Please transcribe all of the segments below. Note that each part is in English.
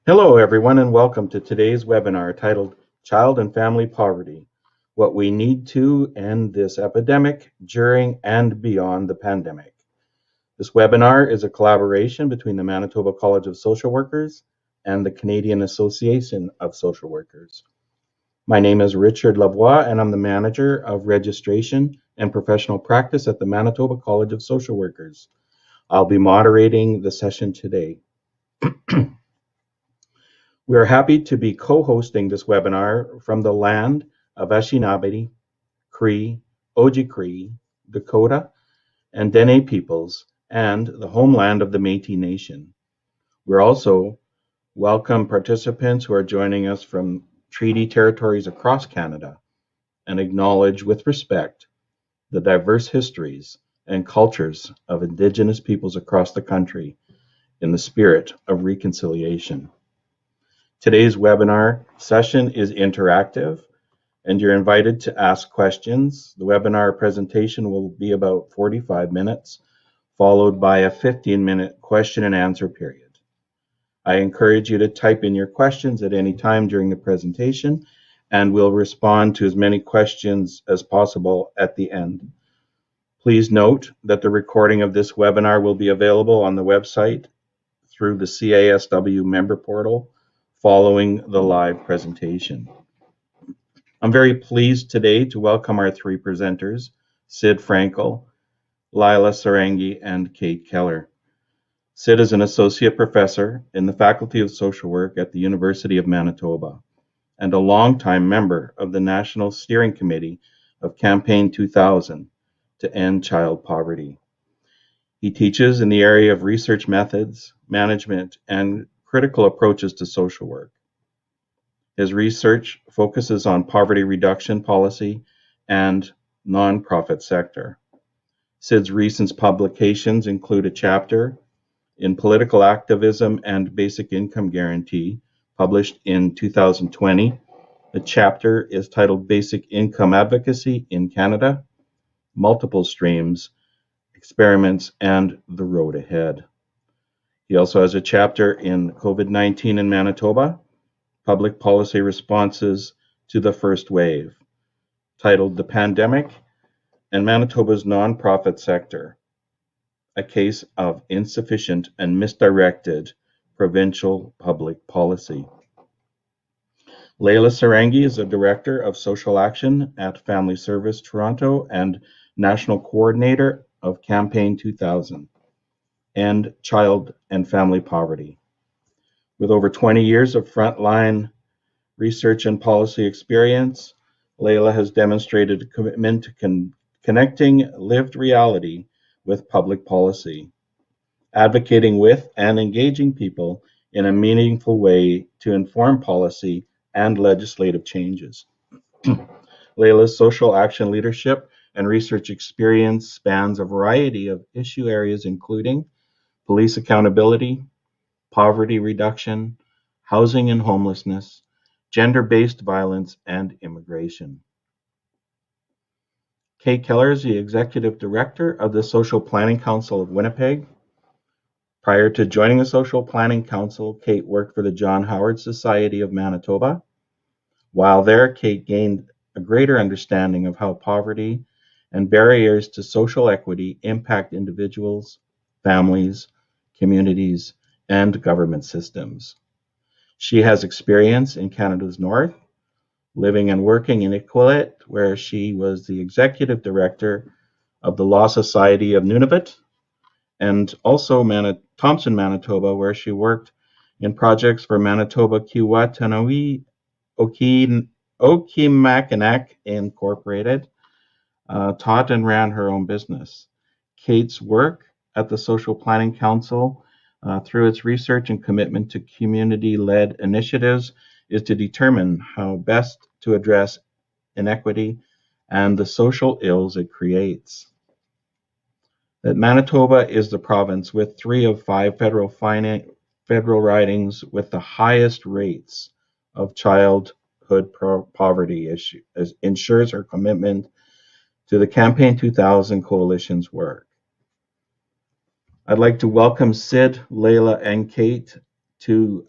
Hello, everyone, and welcome to today's webinar titled Child and Family Poverty, What We Need to End This Epidemic During and Beyond the Pandemic. This webinar is a collaboration between the Manitoba College of Social Workers and the Canadian Association of Social Workers. My name is Richard Lavoie, and I'm the Manager of Registration and Professional Practice at the Manitoba College of Social Workers. I'll be moderating the session today. We are happy to be co-hosting this webinar from the land of Anishinaabe, Cree, Oji-Cree, Dakota, and Dene peoples, and the homeland of the Métis Nation. We're also welcome participants who are joining us from treaty territories across Canada and acknowledge with respect the diverse histories and cultures of Indigenous peoples across the country in the spirit of reconciliation. Today's webinar session is interactive, and you're invited to ask questions. The webinar presentation will be about 45 minutes, followed by a 15-minute question and answer period. I encourage you to type in your questions at any time during the presentation, and we'll respond to as many questions as possible at the end. Please note that the recording of this webinar will be available on the website through the CASW member portal following the live presentation. I'm very pleased today to welcome our three presenters, Sid Frankel, Lila Sarangi, and Kate Keller. Sid is an associate professor in the Faculty of Social Work at the University of Manitoba and a longtime member of the National Steering Committee of Campaign 2000 to end child poverty. He teaches in the area of research methods, management, and critical approaches to social work. His research focuses on poverty reduction policy and nonprofit sector. Sid's recent publications include a chapter in Political Activism and Basic Income Guarantee, published in 2020. The chapter is titled Basic Income Advocacy in Canada, Multiple Streams, Experiments, and the Road Ahead. He also has a chapter in COVID-19 in Manitoba, Public Policy Responses to the First Wave, titled The Pandemic and Manitoba's Nonprofit Sector, a case of insufficient and misdirected provincial public policy. Leila Sarangi is a Director of Social Action at Family Service Toronto and National Coordinator of Campaign 2000, End Child and Family Poverty. With over 20 years of frontline research and policy experience, Leila has demonstrated a commitment to connecting lived reality with public policy, advocating with and engaging people in a meaningful way to inform policy and legislative changes. Leila's social action leadership and research experience spans a variety of issue areas, including police accountability, poverty reduction, housing and homelessness, gender-based violence, and immigration. Kate Keller is the Executive Director of the Social Planning Council of Winnipeg. Prior to joining the Social Planning Council, Kate worked for the John Howard Society of Manitoba. While there, Kate gained a greater understanding of how poverty and barriers to social equity impact individuals, families, communities, and government systems. She has experience in Canada's North, living and working in Iqaluit, where she was the Executive Director of the Law Society of Nunavut, and also Thompson, Manitoba, where she worked in projects for Manitoba Kiiwetinoong Okimakanak Incorporated, taught and ran her own business. Kate's work at the Social Planning Council through its research and commitment to community-led initiatives is to determine how best to address inequity and the social ills it creates. That Manitoba is the province with 3 of 5 federal ridings with the highest rates of childhood poverty ensures her commitment to the Campaign 2000 Coalition's work. I'd like to welcome Sid, Leila, and Kate to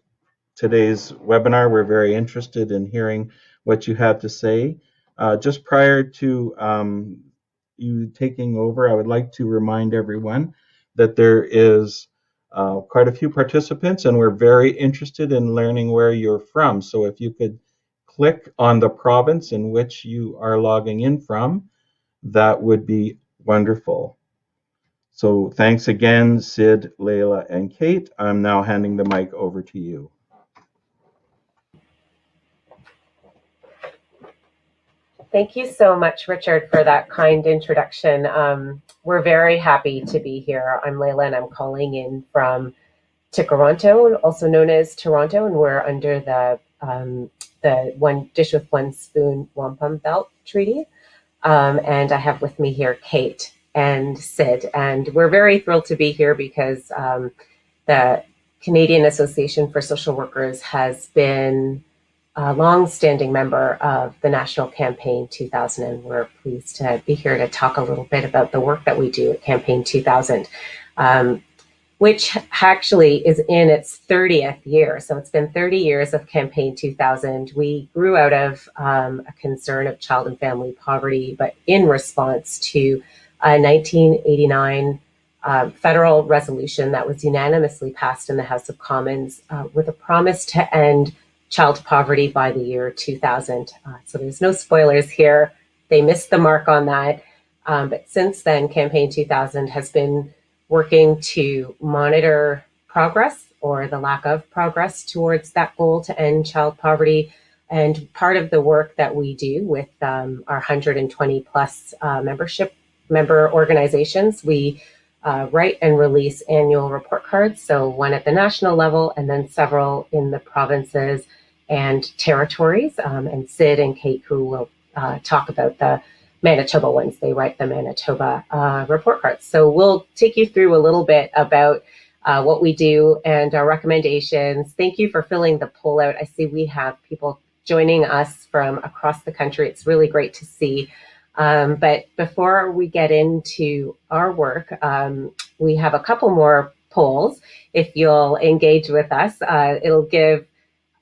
today's webinar. We're very interested in hearing what you have to say. Just prior to you taking over, I would like to remind everyone that there is quite a few participants, and we're very interested in learning where you're from. So if you could click on the province in which you are logging in from, that would be wonderful. So thanks again, Sid, Leila, and Kate. I'm now handing the mic over to you. Thank you so much, Richard, for that kind introduction. We're very happy to be here. I'm Leila, and I'm calling in from Toronto, also known as Toronto, and we're under the One Dish with One Spoon Wampum Belt Treaty. And I have with me here Kate and Sid, and we're very thrilled to be here because the Canadian Association for Social Workers has been a long-standing member of the National Campaign 2000, and we're pleased to be here to talk a little bit about the work that we do at Campaign 2000, which actually is in its 30th year. So it's been 30 years of Campaign 2000. We grew out of a concern of child and family poverty, but in response to a 1989 federal resolution that was unanimously passed in the House of Commons with a promise to end child poverty by the year 2000. So there's no spoilers here. They missed the mark on that. But since then, Campaign 2000 has been working to monitor progress or the lack of progress towards that goal to end child poverty. And part of the work that we do with our 120 plus member organizations, we write and release annual report cards. So one at the national level and then several in the provinces and territories. And Sid and Kate, who will talk about the Manitoba ones, they write the Manitoba report cards. So we'll take you through a little bit about what we do and our recommendations. Thank you for filling the poll out. I see we have people joining us from across the country. It's really great to see. But before we get into our work, we have a couple more polls. If you'll engage with us, it'll give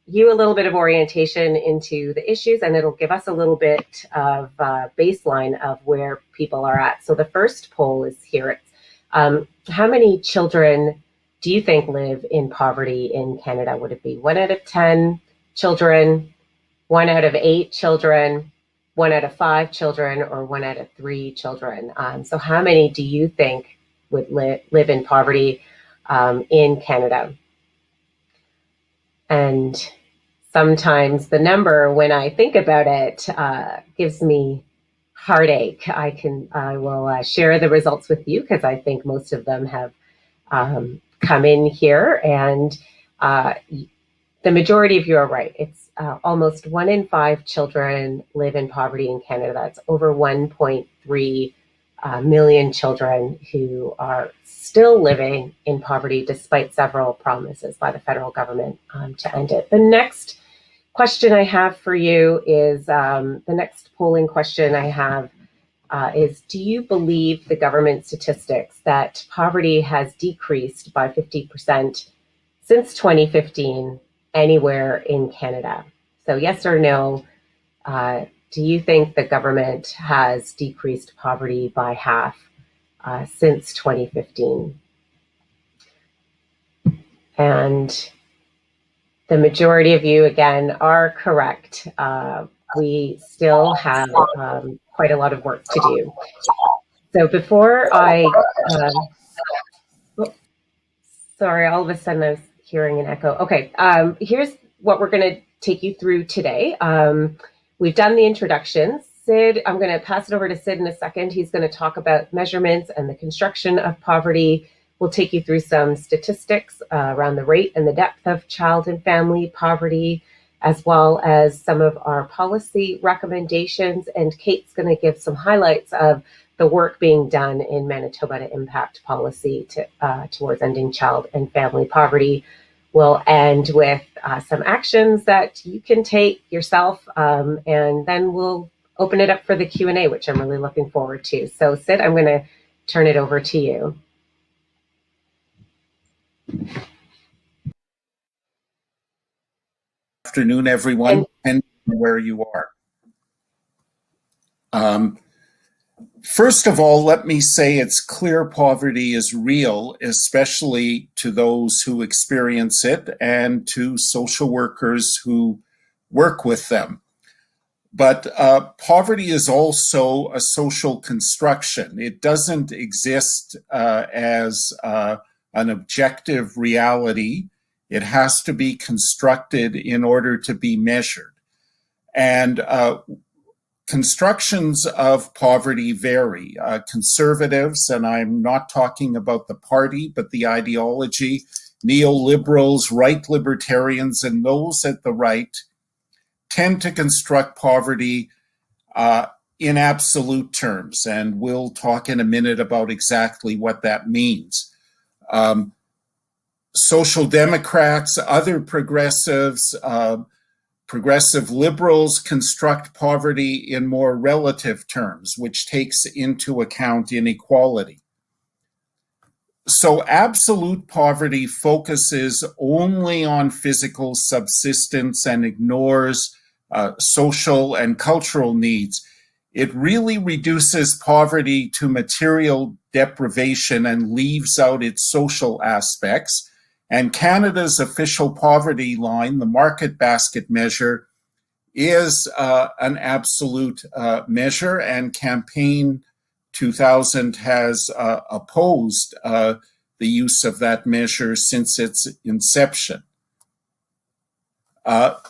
you a little bit of orientation into the issues, and it'll give us a little bit of baseline of where people are at. So the first poll is here. It's, how many children do you think live in poverty in Canada? Would it be 1 out of 10 children, 1 out of 8 children, 1 out of 5 children, or 1 out of 3 children? So how many do you think would live in poverty in Canada? And sometimes the number, when I think about it, gives me heartache. I will share the results with you because I think most of them have come in here, and the majority of you are right. It's almost 1 in 5 children live in poverty in Canada. That's over 1.3 million children who are still living in poverty despite several promises by the federal government to end it. The next question I have for you is, the next polling question I have is, do you believe the government statistics that poverty has decreased by 50% since 2015 anywhere in Canada? So yes or no, do you think the government has decreased poverty by half since 2015? And the majority of you, again, are correct. We still have quite a lot of work to do. So before I, sorry, all of a sudden I was hearing an echo. Okay, here's what we're going to take you through today. We've done the introductions. Sid, I'm going to pass it over to Sid in a second. He's going to talk about measurements and the construction of poverty. We'll take you through some statistics around the rate and the depth of child and family poverty, as well as some of our policy recommendations. And Kate's going to give some highlights of the work being done in Manitoba to impact policy towards ending child and family poverty. We'll end with some actions that you can take yourself, and then we'll open it up for the Q&A, which I'm really looking forward to. So Sid, I'm going to turn it over to you. afternoon, everyone, depending on where you are. First of all, let me say it's clear poverty is real, especially to those who experience it and to social workers who work with them. But poverty is also a social construction. It doesn't exist as an objective reality. It has to be constructed in order to be measured. And constructions of poverty vary. Conservatives, and I'm not talking about the party, but the ideology, neoliberals, right libertarians, and those at the right tend to construct poverty in absolute terms. And we'll talk in a minute about exactly what that means. Social democrats, other progressives, progressive liberals construct poverty in more relative terms, which takes into account inequality. So absolute poverty focuses only on physical subsistence and ignores social and cultural needs. It really reduces poverty to material deprivation and leaves out its social aspects. And Canada's official poverty line, the market basket measure, is an absolute measure, and Campaign 2000 has opposed the use of that measure since its inception.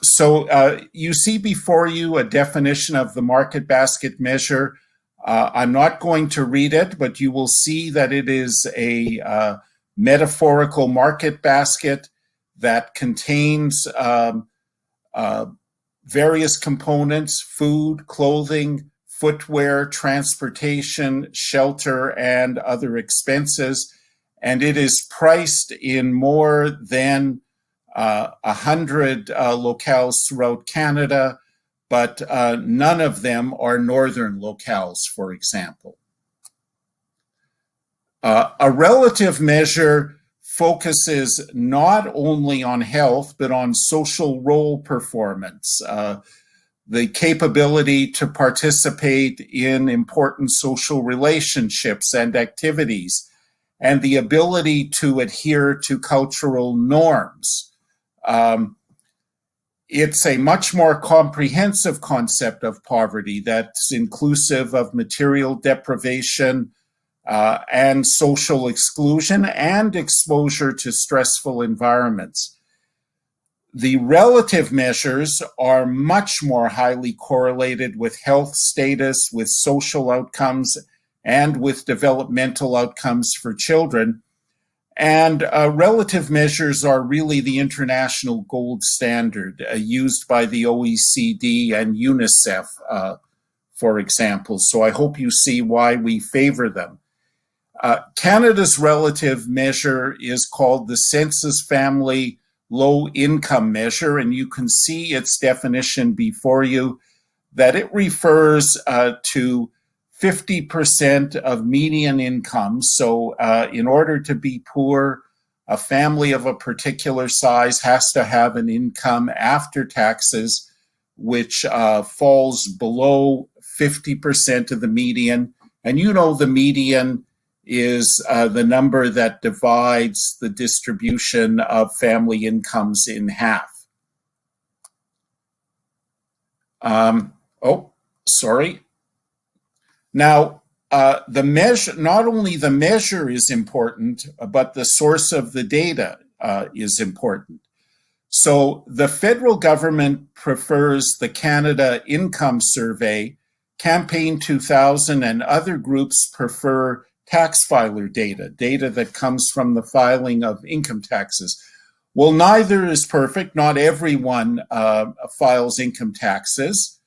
So you see before you a definition of the market basket measure. I'm not going to read it, but you will see that it is a metaphorical market basket that contains various components: food, clothing, footwear, transportation, shelter, and other expenses. And it is priced in more than 100 locales throughout Canada, but none of them are northern locales, for example. A relative measure focuses not only on health, but on social role performance, the capability to participate in important social relationships and activities, and the ability to adhere to cultural norms. It's a much more comprehensive concept of poverty that's inclusive of material deprivation, and social exclusion and exposure to stressful environments. The relative measures are much more highly correlated with health status, with social outcomes, and with developmental outcomes for children. And relative measures are really the international gold standard used by the OECD and UNICEF, for example. So I hope you see why we favor them. Canada's relative measure is called the Census Family Low Income Measure, and you can see its definition before you, that it refers to 50% of median income. So in order to be poor, a family of a particular size has to have an income after taxes which falls below 50% of the median. And you know the median is the number that divides the distribution of family incomes in half. Now, the measure, not only the measure is important, but the source of the data is important. So the federal government prefers the Canada Income Survey. Campaign 2000 and other groups prefer tax filer data that comes from the filing of income taxes. Well, neither is perfect. Not everyone files income taxes,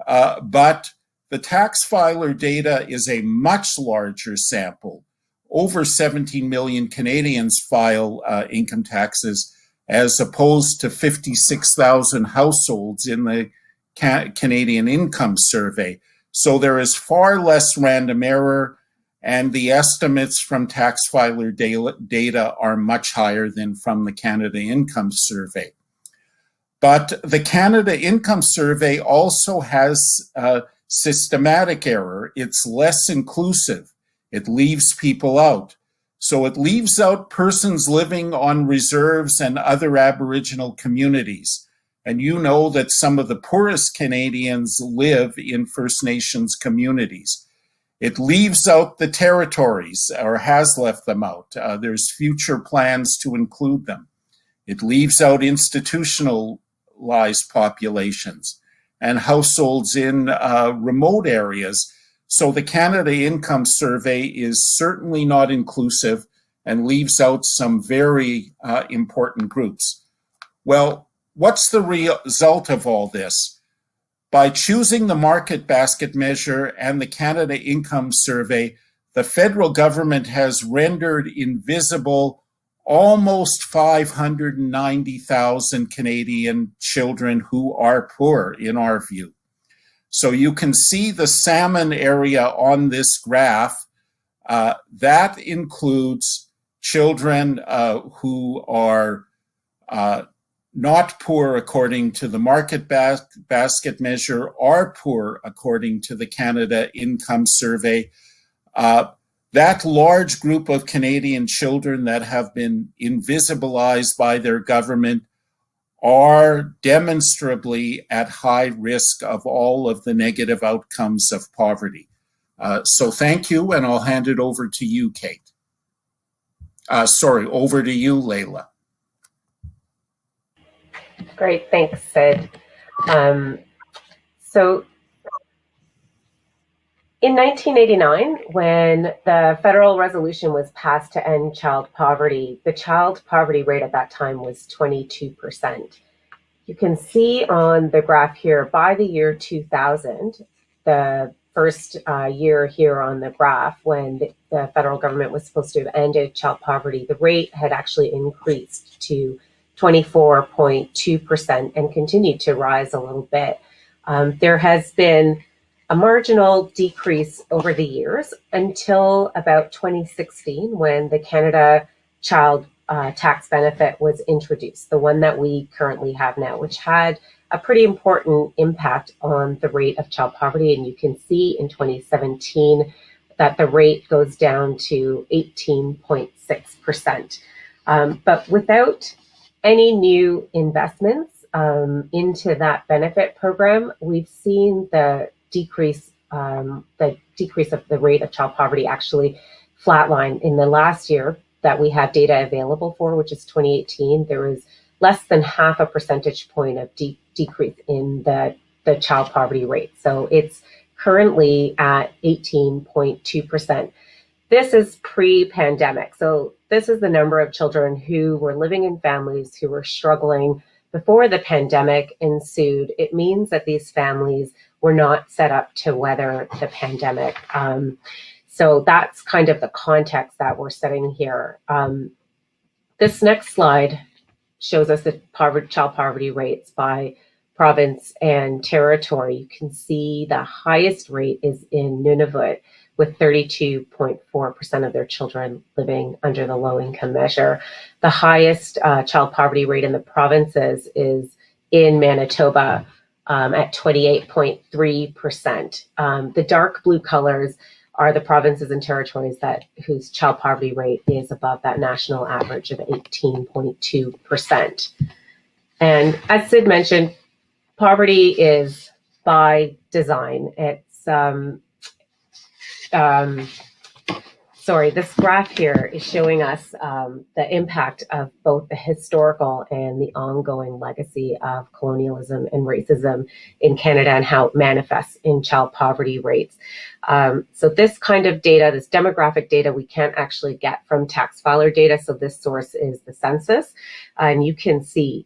but the tax filer data is a much larger sample. Over 17 million Canadians file income taxes, as opposed to 56,000 households in the Canadian Income Survey. So there is far less random error, and the estimates from tax filer data are much higher than from the Canada Income Survey. But the Canada Income Survey also has systematic error. It's less inclusive. It leaves people out. So it leaves out persons living on reserves and other Aboriginal communities. And you know that some of the poorest Canadians live in First Nations communities. It leaves out the territories, or has left them out. There's future plans to include them. It leaves out institutionalized populations and households in remote areas. So the Canada Income Survey is certainly not inclusive and leaves out some very important groups. Well, what's the result of all this? By choosing the market basket measure and the Canada Income Survey, the federal government has rendered invisible almost 590,000 Canadian children who are poor, in our view. So you can see the salmon area on this graph. That includes children who are not poor according to the market basket measure, are poor according to the Canada Income Survey. That large group of Canadian children that have been invisibilized by their government are demonstrably at high risk of all of the negative outcomes of poverty. So thank you, and I'll hand it over to you, Kate. Over to you, Leila. Great, thanks, Sid. So in 1989, when the federal resolution was passed to end child poverty, the child poverty rate at that time was 22%. You can see on the graph here, by the year 2000, the first year here on the graph, when the federal government was supposed to have ended child poverty, the rate had actually increased to 24.2% and continued to rise a little bit. There has been a marginal decrease over the years until about 2016, when the Canada Child Tax Benefit was introduced, the one that we currently have now, which had a pretty important impact on the rate of child poverty. And you can see in 2017 that the rate goes down to 18.6%. But without any new investments into that benefit program, we've seen the decrease of the rate of child poverty actually flatline. In the last year that we have data available for, which is 2018, there was less than half a percentage point of decrease in the child poverty rate. So it's currently at 18.2%. This is pre-pandemic. So this is the number of children who were living in families who were struggling before the pandemic ensued. It means that these families were not set up to weather the pandemic. So that's kind of the context that we're setting here. This next slide shows us the child poverty rates by province and territory. You can see the highest rate is in Nunavut, with 32.4% of their children living under the low-income measure. The highest child poverty rate in the provinces is in Manitoba at 28.3%. The dark blue colors are the provinces and territories whose child poverty rate is above that national average of 18.2%. And as Sid mentioned, poverty is by design. It's this graph here is showing us the impact of both the historical and the ongoing legacy of colonialism and racism in Canada and how it manifests in child poverty rates. So this kind of data, this demographic data, we can't actually get from tax filer data. So this source is the census. And you can see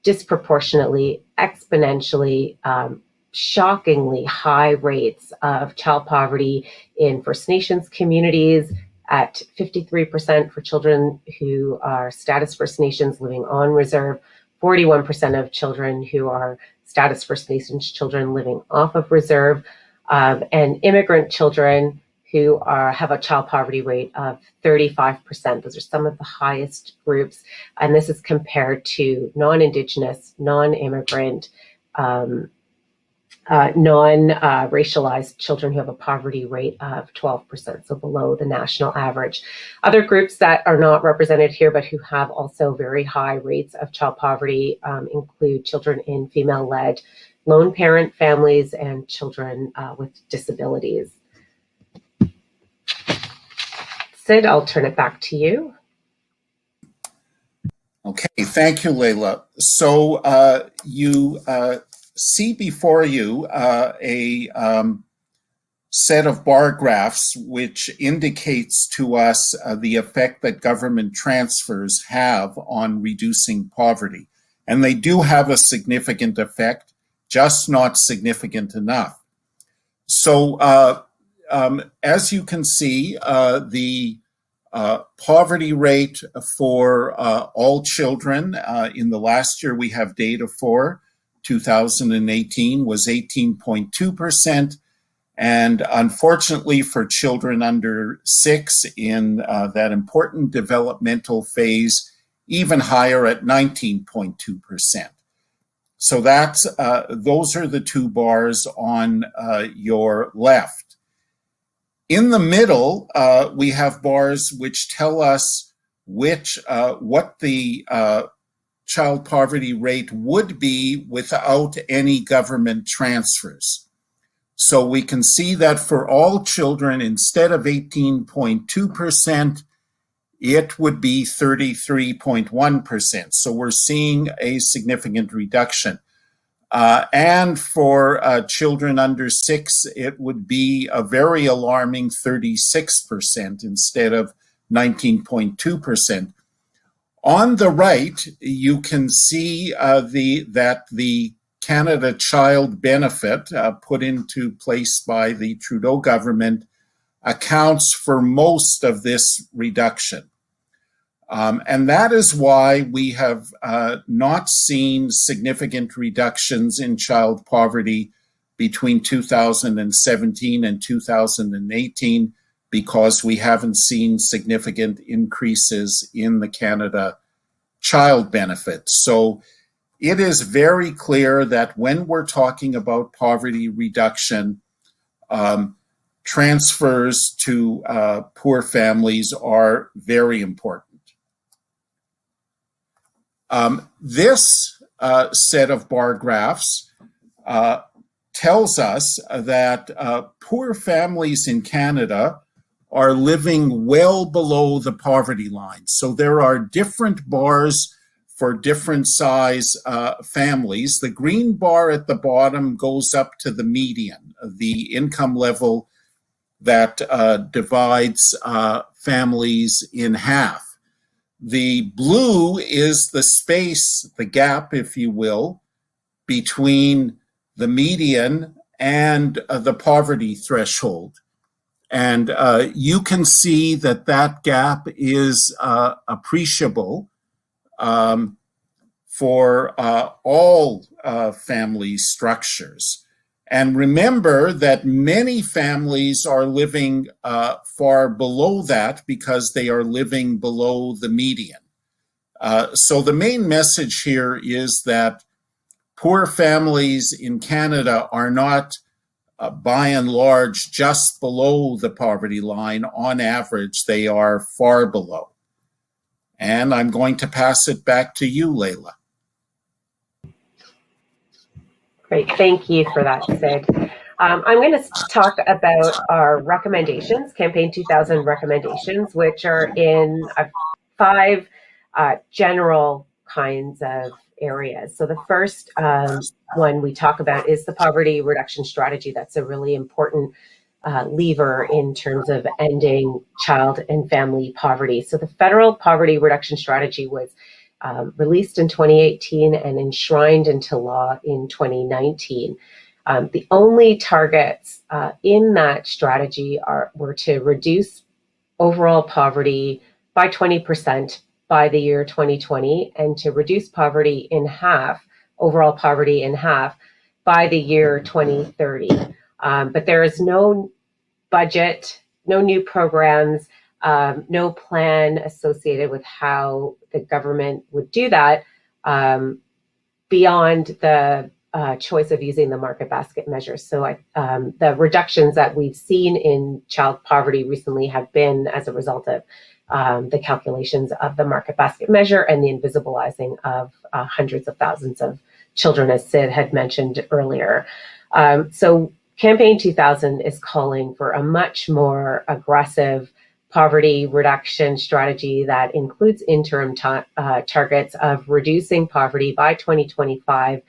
disproportionately, exponentially, shockingly high rates of child poverty in First Nations communities, at 53% for children who are status First Nations living on reserve, 41% of children who are status First Nations children living off of reserve, and immigrant children who have a child poverty rate of 35%. Those are some of the highest groups, and this is compared to non-Indigenous, non-immigrant, non-racialized children who have a poverty rate of 12%, so below the national average. Other groups that are not represented here but who have also very high rates of child poverty include children in female-led lone parent families and children with disabilities. Sid, I'll turn it back to you. Okay, thank you, Leila. So you see before you a set of bar graphs which indicates to us the effect that government transfers have on reducing poverty. And they do have a significant effect, just not significant enough. So as you can see, the poverty rate for all children in the last year we have data for, 2018, was 18.2%. And unfortunately for children under 6 in that important developmental phase, even higher at 19.2%. So that's those are the two bars on your left. In the middle, we have bars which tell us what the child poverty rate would be without any government transfers. So we can see that for all children, instead of 18.2%, it would be 33.1%. So we're seeing a significant reduction. And for children under 6, it would be a very alarming 36% instead of 19.2%. On the right, you can see that the Canada Child Benefit put into place by the Trudeau government accounts for most of this reduction. And that is why we have not seen significant reductions in child poverty between 2017 and 2018, because we haven't seen significant increases in the Canada Child Benefit. So it is very clear that when we're talking about poverty reduction, transfers to poor families are very important. This set of bar graphs tells us that poor families in Canada are living well below the poverty line. So there are different bars for different size families. The green bar at the bottom goes up to the median, the income level that divides families in half. The blue is the space, the gap, if you will, between the median and the poverty threshold. And you can see that that gap is appreciable for all family structures. And remember that many families are living far below that because they are living below the median. So the main message here is that poor families in Canada are not, by and large, just below the poverty line. On average, they are far below. And I'm going to pass it back to you, Leila. Great, thank you for that, Sid. I'm going to talk about our recommendations, Campaign 2000 recommendations, which are in 5 general kinds of areas. So the first one we talk about is the poverty reduction strategy. That's a really important lever in terms of ending child and family poverty. So the federal poverty reduction strategy was released in 2018 and enshrined into law in 2019. The only targets in that strategy were to reduce overall poverty by 20% by the year 2020, and to reduce poverty in half, overall poverty in half, by the year 2030. But there is no budget, no new programs, no plan associated with how the government would do that beyond the choice of using the market basket measures. So the reductions that we've seen in child poverty recently have been as a result of the calculations of the market basket measure and the invisibilizing of hundreds of thousands of children, as Sid had mentioned earlier. So Campaign 2000 is calling for a much more aggressive poverty reduction strategy that includes interim targets of reducing poverty by 2025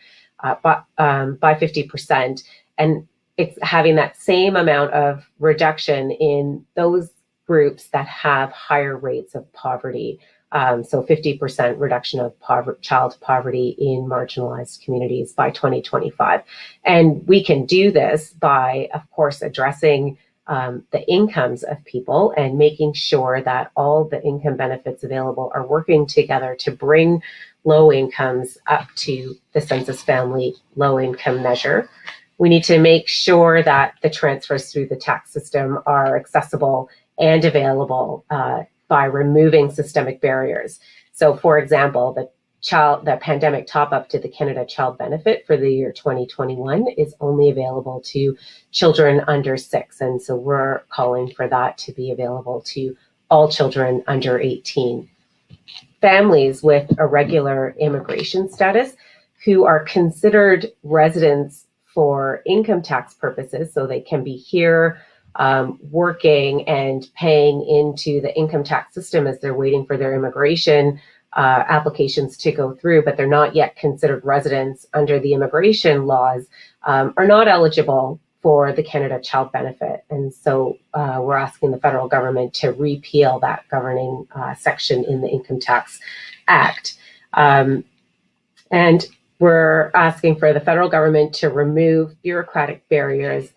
by 50%. And it's having that same amount of reduction in those groups that have higher rates of poverty. So 50% reduction of child poverty in marginalized communities by 2025. And we can do this by, of course, addressing the incomes of people and making sure that all the income benefits available are working together to bring low incomes up to the Census Family Low Income Measure. We need to make sure that the transfers through the tax system are accessible and available by removing systemic barriers. So, for example, the pandemic top-up to the Canada Child Benefit for the year 2021 is only available to children under 6. And so we're calling for that to be available to all children under 18. Families with irregular immigration status who are considered residents for income tax purposes, so they can be here working and paying into the income tax system as they're waiting for their immigration applications to go through, but they're not yet considered residents under the immigration laws, are not eligible for the Canada Child Benefit. And so we're asking the federal government to repeal that governing section in the Income Tax Act. And we're asking for the federal government to remove bureaucratic barriers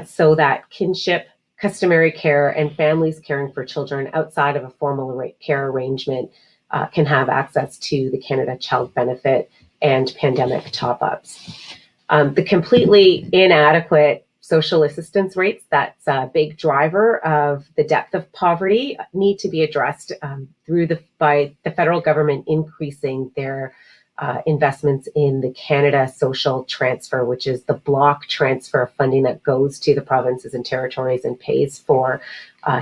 so that kinship, customary care, and families caring for children outside of a formal care arrangement can have access to the Canada Child Benefit and pandemic top-ups. The completely inadequate social assistance rates, that's a big driver of the depth of poverty, need to be addressed by the federal government increasing their investments in the Canada Social Transfer, which is the block transfer of funding that goes to the provinces and territories and pays for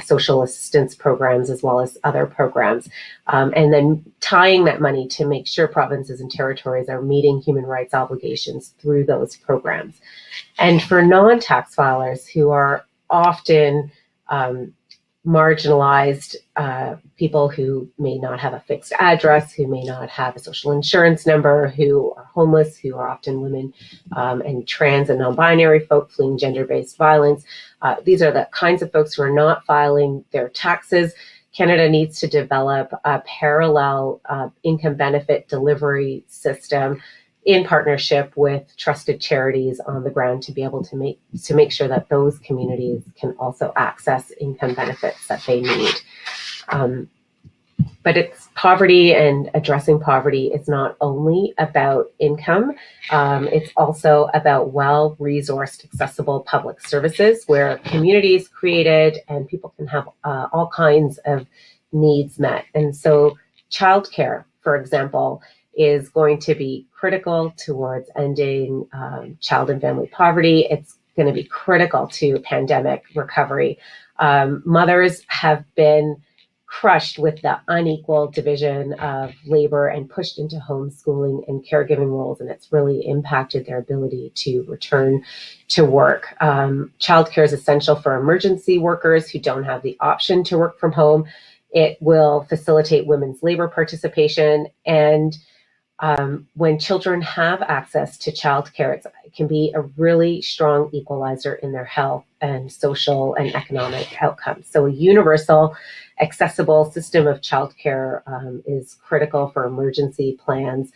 social assistance programs as well as other programs. And then tying that money to make sure provinces and territories are meeting human rights obligations through those programs. And for non-tax filers who are often marginalized people who may not have a fixed address, who may not have a social insurance number, who are homeless, who are often women and trans and non-binary folk fleeing gender-based violence. These are the kinds of folks who are not filing their taxes. Canada needs to develop a parallel income benefit delivery system in partnership with trusted charities on the ground to be able to make sure that those communities can also access income benefits that they need. But it's poverty, and addressing poverty is not only about income, it's also about well-resourced, accessible public services where community is created and people can have all kinds of needs met. And so childcare, for example, is going to be critical towards ending child and family poverty. It's going to be critical to pandemic recovery. Mothers have been crushed with the unequal division of labor and pushed into homeschooling and caregiving roles, and it's really impacted their ability to return to work. Childcare is essential for emergency workers who don't have the option to work from home. It will facilitate women's labor participation, and when children have access to childcare, it can be a really strong equalizer in their health and social and economic outcomes. So a universal, accessible system of childcare is critical for emergency plans.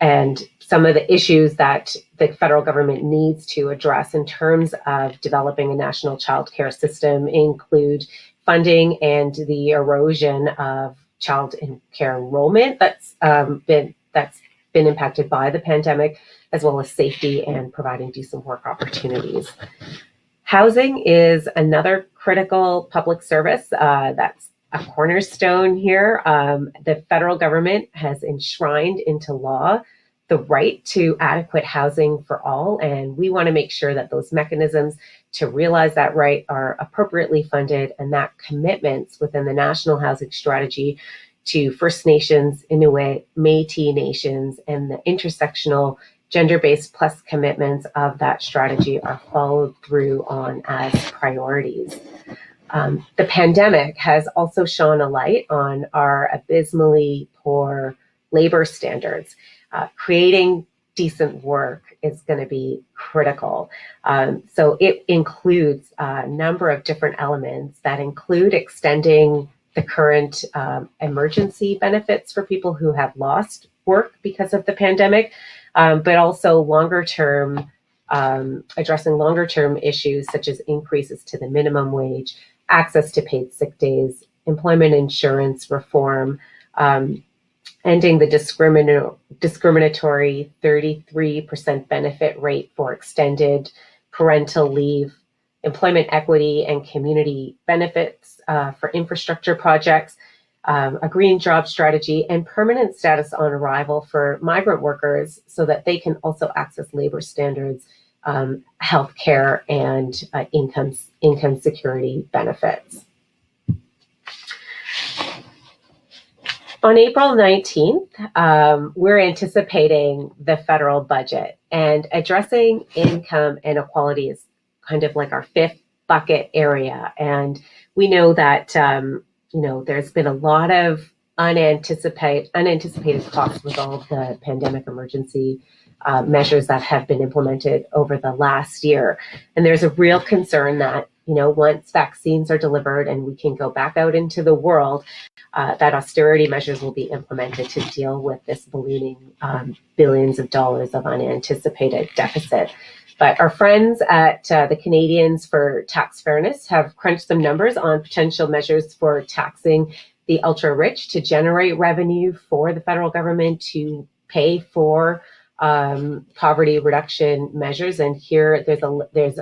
And some of the issues that the federal government needs to address in terms of developing a national childcare system include funding and the erosion of child in care enrollment that's been impacted by the pandemic, as well as safety and providing decent work opportunities. Housing is another critical public service that's a cornerstone here. The federal government has enshrined into law the right to adequate housing for all, and we want to make sure that those mechanisms to realize that right are appropriately funded, and that commitments within the National Housing Strategy to First Nations, Inuit, Métis Nations, and the intersectional gender-based plus commitments of that strategy are followed through on as priorities. The pandemic has also shone a light on our abysmally poor labor standards. Creating decent work is going to be critical. So it includes a number of different elements that include extending the current emergency benefits for people who have lost work because of the pandemic, but also longer term, addressing longer term issues such as increases to the minimum wage, access to paid sick days, employment insurance reform, ending the discriminatory 33% benefit rate for extended parental leave, employment equity and community benefits for infrastructure projects, a green job strategy, and permanent status on arrival for migrant workers so that they can also access labor standards, healthcare, and income security benefits. On April 19th, we're anticipating the federal budget, and addressing income inequality is kind of like our fifth bucket area. And we know that, there's been a lot of unanticipated costs with all of the pandemic emergency measures that have been implemented over the last year. And there's a real concern that, once vaccines are delivered and we can go back out into the world, that austerity measures will be implemented to deal with this ballooning billions of dollars of unanticipated deficit. But our friends at the Canadians for Tax Fairness have crunched some numbers on potential measures for taxing the ultra-rich to generate revenue for the federal government to pay for poverty reduction measures. And here there's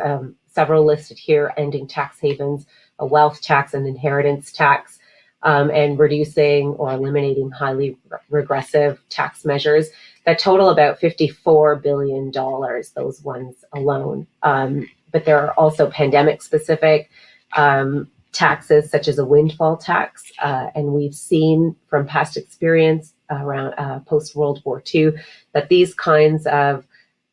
several listed here: ending tax havens, a wealth tax, and inheritance tax, and reducing or eliminating highly regressive tax measures that total about $54 billion, those ones alone. But there are also pandemic-specific taxes, such as a windfall tax. And we've seen from past experience around post-World War II that these kinds of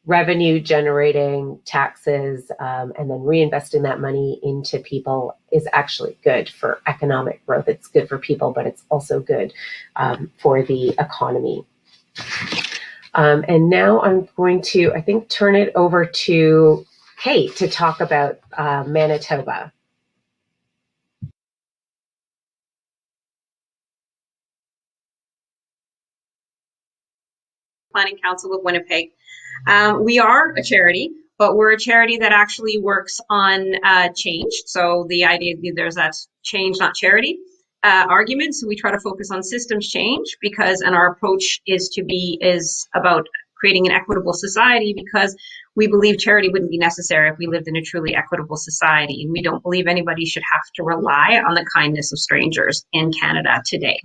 revenue-generating taxes and then reinvesting that money into people is actually good for economic growth. It's good for people, but it's also good for the economy. And now I'm going to, turn it over to Kate to talk about Manitoba. Planning Council of Winnipeg. We are a charity, but we're a charity that actually works on change. So the idea, there's that change, not charity argument. So we try to focus on systems change and our approach is about creating an equitable society, because we believe charity wouldn't be necessary if we lived in a truly equitable society. And we don't believe anybody should have to rely on the kindness of strangers in Canada today.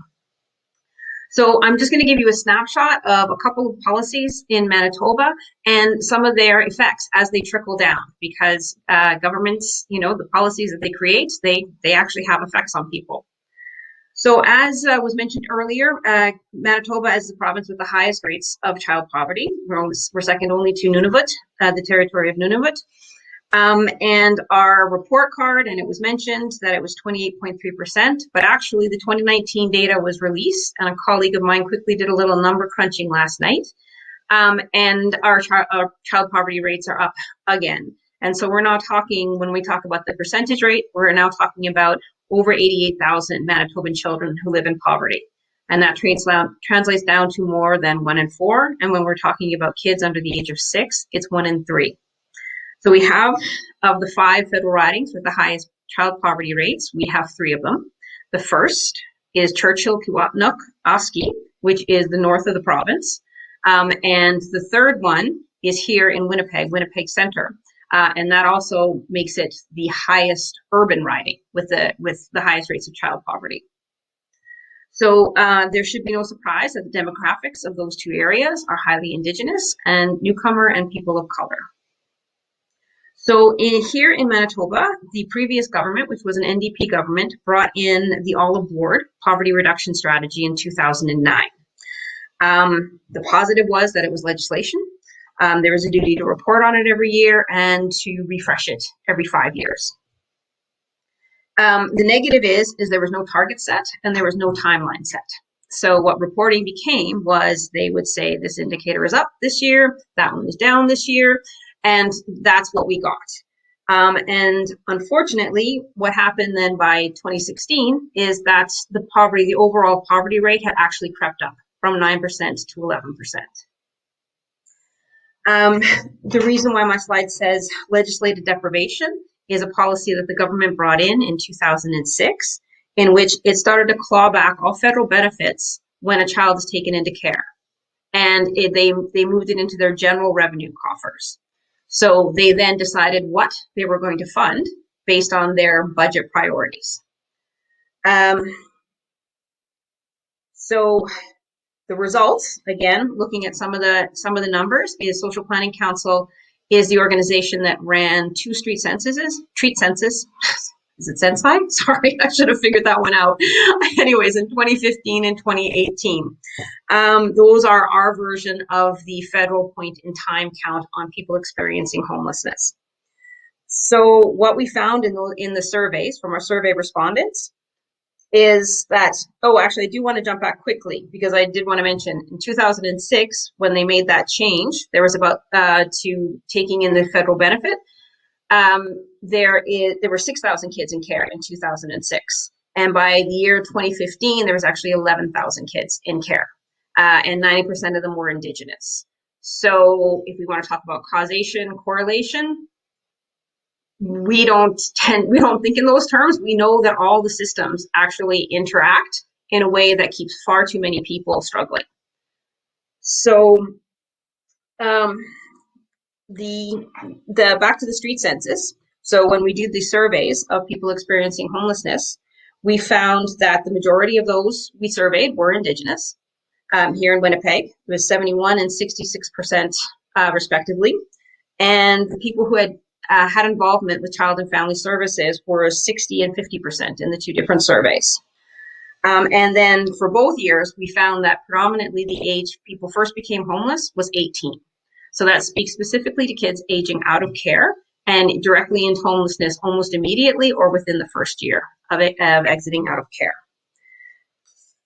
So I'm just going to give you a snapshot of a couple of policies in Manitoba and some of their effects as they trickle down, because governments, the policies that they create, they actually have effects on people. So as was mentioned earlier, Manitoba is the province with the highest rates of child poverty. We're second only to Nunavut, the territory of Nunavut. And our report card, and it was mentioned that it was 28.3%, but actually the 2019 data was released, and a colleague of mine quickly did a little number crunching last night. And our child poverty rates are up again. And so we're now talking, when we talk about the percentage rate, we're now talking about over 88,000 Manitoban children who live in poverty. And that translates down to more than 1 in 4. And when we're talking about kids under the age of 6, it's 1 in 3. So we have, of the 5 federal ridings with the highest child poverty rates, we have 3 of them. The first is Churchill, Kiwapnook, Oski, which is the north of the province. And the third one is here in Winnipeg, Winnipeg Center. And that also makes it the highest urban riding with the highest rates of child poverty. So there should be no surprise that the demographics of those two areas are highly Indigenous and newcomer and people of color. So here in Manitoba, the previous government, which was an NDP government, brought in the All Aboard Poverty Reduction Strategy in 2009. The positive was that it was legislation. There was a duty to report on it every year and to refresh it every 5 years. The negative is there was no target set and there was no timeline set. So what reporting became was they would say this indicator is up this year, that one is down this year, and that's what we got. And unfortunately, what happened then by 2016 is that the overall poverty rate had actually crept up from 9% to 11%. The reason why my slide says legislated deprivation is a policy that the government brought in 2006, in which it started to claw back all federal benefits when a child is taken into care. And they moved it into their general revenue coffers. So they then decided what they were going to fund based on their budget priorities. So the results, again, looking at some of the numbers, is Social Planning Council is the organization that ran 2 street censuses. Is it Sensei? Sorry, I should have figured that one out. Anyways, in 2015 and 2018. Those are our version of the federal point in time count on people experiencing homelessness. So what we found in the surveys from our survey respondents is that, actually, I do want to jump back quickly because I did want to mention in 2006, when they made that change, there was about to taking in the federal benefit. There were 6,000 kids in care in 2006. And by the year 2015, there was actually 11,000 kids in care. And 90% of them were Indigenous. So if we want to talk about causation, correlation, we don't think in those terms. We know that all the systems actually interact in a way that keeps far too many people struggling. So the back to the street census. So when we did the surveys of people experiencing homelessness, we found that the majority of those we surveyed were Indigenous. Here in Winnipeg, it was 71% and 66% respectively. And the people who had involvement with child and family services were 60% and 50% in the 2 different surveys. And then for both years, we found that predominantly the age people first became homeless was 18. So that speaks specifically to kids aging out of care and directly into homelessness almost immediately or within the first year of exiting out of care.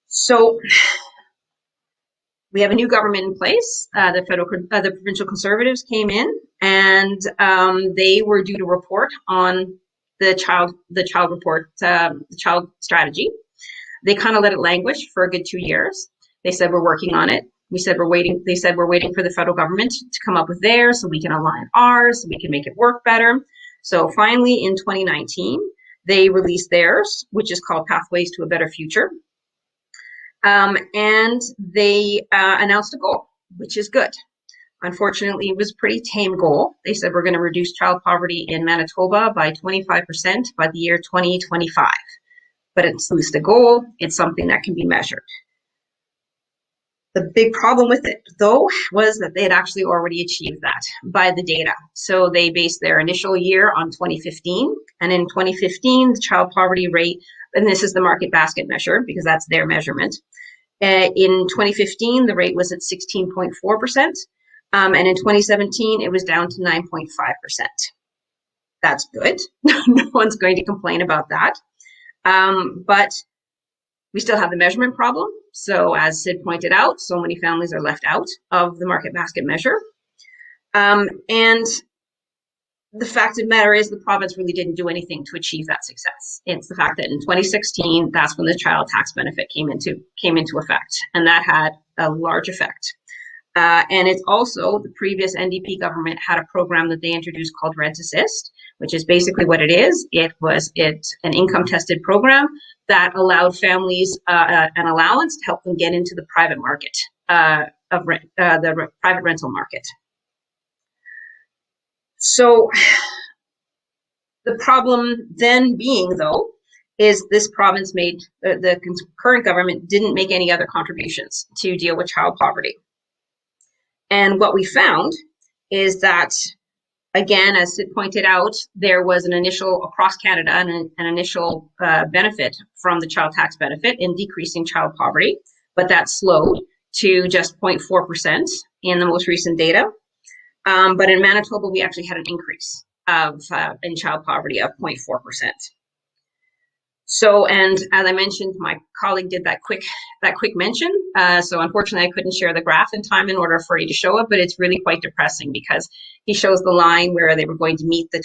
So we have a new government in place. The provincial Conservatives came in, and they were due to report on the child strategy. They kind of let it languish for a good 2 years. They said we're working on it. We said we're waiting. They said we're waiting for the federal government to come up with theirs so we can align ours, so we can make it work better. So finally, in 2019, they released theirs, which is called Pathways to a Better Future. And they announced a goal, which is good. Unfortunately, it was a pretty tame goal. They said we're going to reduce child poverty in Manitoba by 25% by the year 2025. But it's at least a goal. It's something that can be measured. The big problem with it, though, was that they had actually already achieved that by the data. So they based their initial year on 2015. And in 2015, the child poverty rate, and this is the market basket measure because that's their measurement. In 2015, the rate was at 16.4%. And in 2017, it was down to 9.5%. That's good. No one's going to complain about that. But we still have the measurement problem. So as Sid pointed out, so many families are left out of the market basket measure. And the fact of the matter is the province really didn't do anything to achieve that success. It's the fact that in 2016, that's when the child tax benefit came into effect. And that had a large effect. And it's also the previous NDP government had a program that they introduced called Rent Assist, which is basically what it is. It's an income tested program that allowed families an allowance to help them get into the private market the private rental market. So the problem then being, though, is this province made, the current government didn't make any other contributions to deal with child poverty. And what we found is that, again, as Sid pointed out, there was an initial, across Canada, an initial benefit from the child tax benefit in decreasing child poverty, but that slowed to just 0.4% in the most recent data. But in Manitoba, we actually had an increase in child poverty of 0.4%. So, and as I mentioned, my colleague did that quick mention. So unfortunately, I couldn't share the graph in time in order for you to show it, but it's really quite depressing because he shows the line where they were going to meet the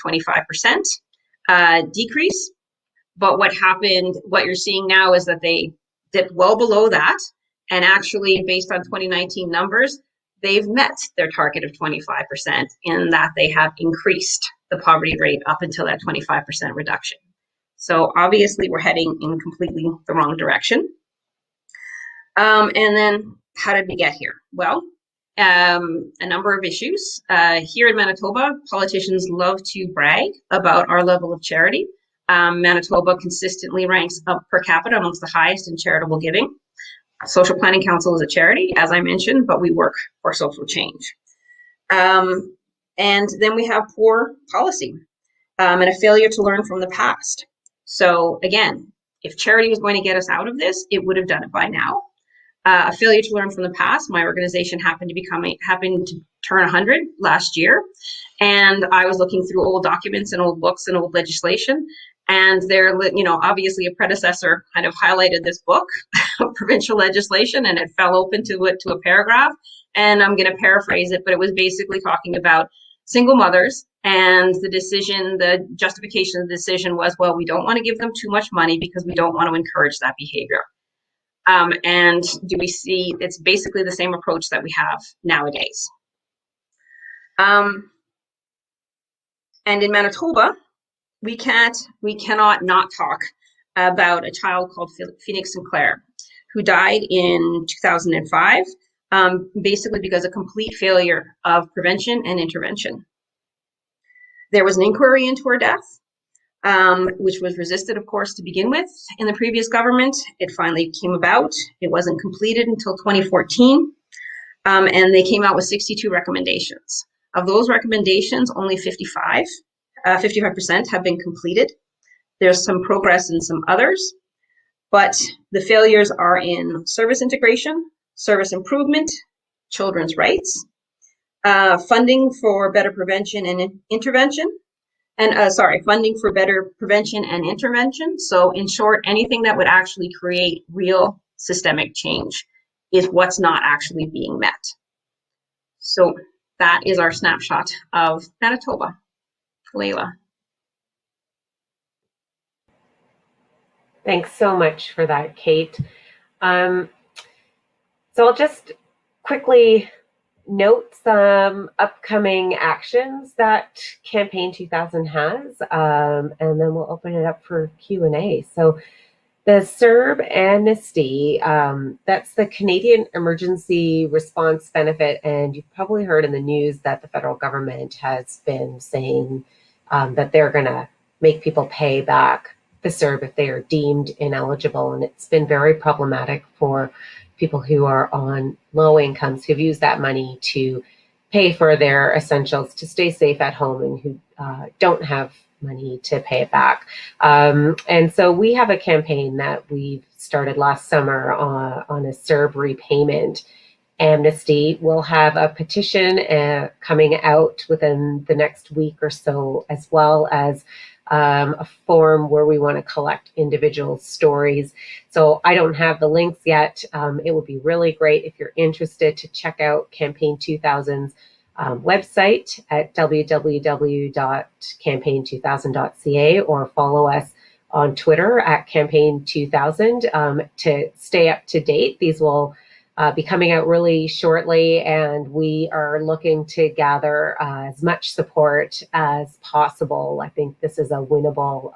25% decrease. But what happened, what you're seeing now is that they dipped well below that. And actually, based on 2019 numbers, they've met their target of 25% in that they have increased the poverty rate up until that 25% reduction. So obviously we're heading in completely the wrong direction. And then how did we get here? Well, a number of issues. Here in Manitoba, politicians love to brag about our level of charity. Manitoba consistently ranks up per capita amongst the highest in charitable giving. Social Planning Council is a charity, as I mentioned, but we work for social change. And then we have poor policy and a failure to learn from the past. So again, if charity was going to get us out of this, it would have done it by now. A failure to learn from the past. My organization happened to turn 100 last year, and I was looking through old documents and old books and old legislation, and there, obviously a predecessor kind of highlighted this book, provincial legislation, and it fell open to a paragraph. And I'm going to paraphrase it, but it was basically talking about single mothers, and the justification of the decision was, well, we don't want to give them too much money because we don't want to encourage that behavior. And do we see, it's basically the same approach that we have nowadays. And in Manitoba, we cannot not talk about a child called Phoenix Sinclair, who died in 2005, basically because of complete failure of prevention and intervention. There was an inquiry into her death, which was resisted, of course, to begin with in the previous government. It finally came about. It wasn't completed until 2014, and they came out with 62 recommendations. Of those recommendations, only 55% have been completed. There's some progress in some others, but the failures are in service integration, service improvement, children's rights, funding for better prevention and intervention, and funding for better prevention and intervention. So in short, anything that would actually create real systemic change is what's not actually being met. So that is our snapshot of Manitoba. Layla. Thanks so much for that, Kate. So I'll just quickly note some upcoming actions that Campaign 2000 has, and then we'll open it up for Q&A. So the CERB amnesty, that's the Canadian Emergency Response Benefit, and you've probably heard in the news that the federal government has been saying that they're going to make people pay back the CERB if they are deemed ineligible, and it's been very problematic for people who are on low incomes who've used that money to pay for their essentials to stay safe at home and who don't have money to pay it back. And so we have a campaign that we've started last summer on a CERB repayment amnesty. We'll have a petition coming out within the next week or so, as well as a form where we want to collect individual stories. So I don't have the links yet. It would be really great if you're interested to check out Campaign 2000's website at www.campaign2000.ca or follow us on Twitter at Campaign 2000 to stay up to date. These will be coming out really shortly, and we are looking to gather as much support as possible. I think this is a winnable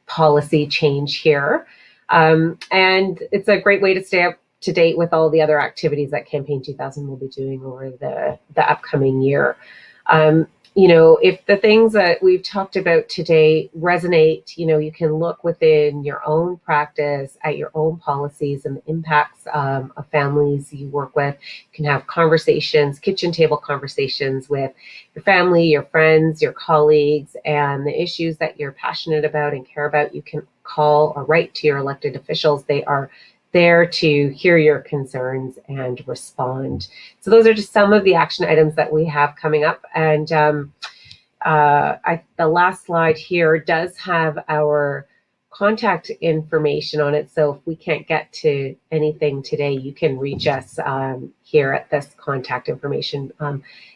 policy change here. And it's a great way to stay up to date with all the other activities that Campaign 2000 will be doing over the upcoming year. you know, if the things that we've talked about today resonate, you know, you can look within your own practice at your own policies and the impacts of families you work with. You can have conversations, kitchen table conversations with your family, your friends, your colleagues, and the issues that you're passionate about and care about. You can call or write to your elected officials. They are there to hear your concerns and respond. So those are just some of the action items that we have coming up. And the last slide here does have our contact information on it. So if we can't get to anything today, you can reach us here at this contact information.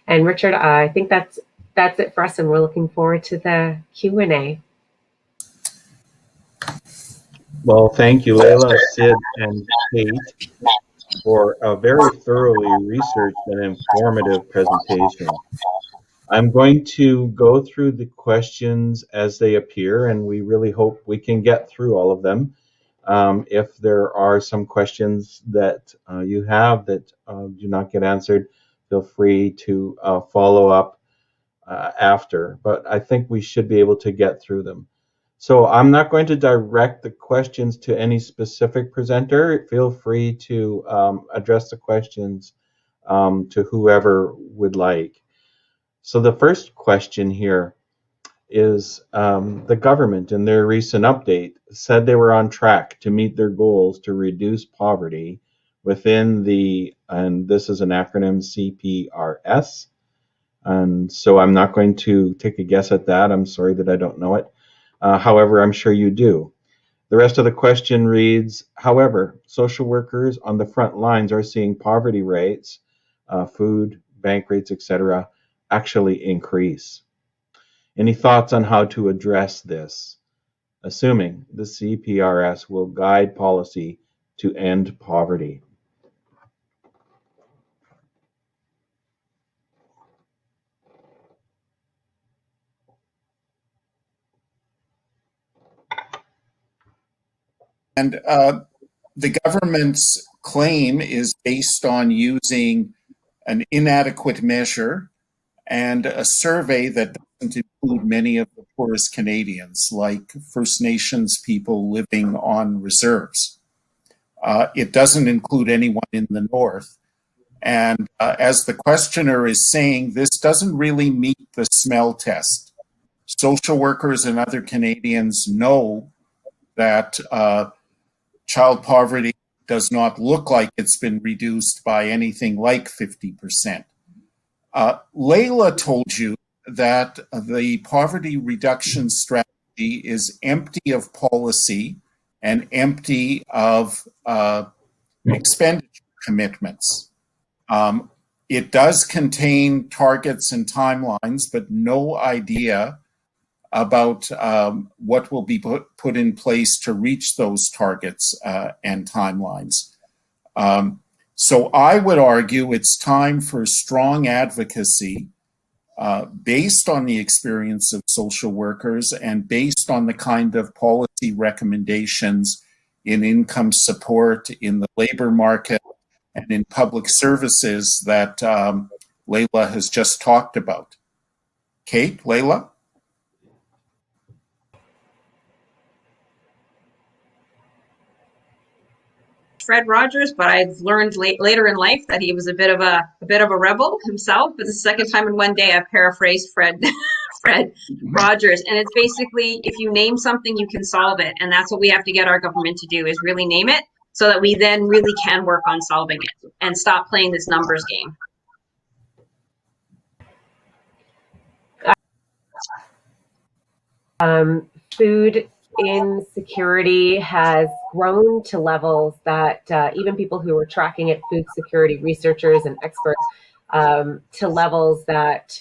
And Richard, I think that's it for us, and we're looking forward to the Q&A. Well, thank you, Leila, Sid, and Kate, for a very thoroughly researched and informative presentation. I'm going to go through the questions as they appear, and we really hope we can get through all of them. If there are some questions that you have that do not get answered, feel free to follow up after, but I think we should be able to get through them. So I'm not going to direct the questions to any specific presenter. Feel free to address the questions to whoever would like. So the first question here is the government in their recent update said they were on track to meet their goals to reduce poverty within the, and this is an acronym, CPRS. And so I'm not going to take a guess at that. I'm sorry that I don't know it. However, I'm sure you do. The rest of the question reads, however, social workers on the front lines are seeing poverty rates, food, bank rates, etc., actually increase. Any thoughts on how to address this, assuming the CPRS will guide policy to end poverty? And the government's claim is based on using an inadequate measure and a survey that doesn't include many of the poorest Canadians, like First Nations people living on reserves. It doesn't include anyone in the North. And as the questioner is saying, this doesn't really meet the smell test. Social workers and other Canadians know that child poverty does not look like it's been reduced by anything like 50%. Leila told you that the poverty reduction strategy is empty of policy and empty of expenditure commitments. It does contain targets and timelines, but no idea about what will be put in place to reach those targets and timelines. So I would argue it's time for strong advocacy based on the experience of social workers and based on the kind of policy recommendations in income support, in the labor market, and in public services that Leila has just talked about. Kate, Leila? Fred Rogers, but I've learned later in life that he was a bit of a rebel himself. But the second time in one day, I paraphrased Fred Rogers, and it's basically, if you name something, you can solve it, and that's what we have to get our government to do, is really name it, so that we then really can work on solving it and stop playing this numbers game. Food insecurity has grown to levels that even people who are tracking it, food security researchers and experts, to levels that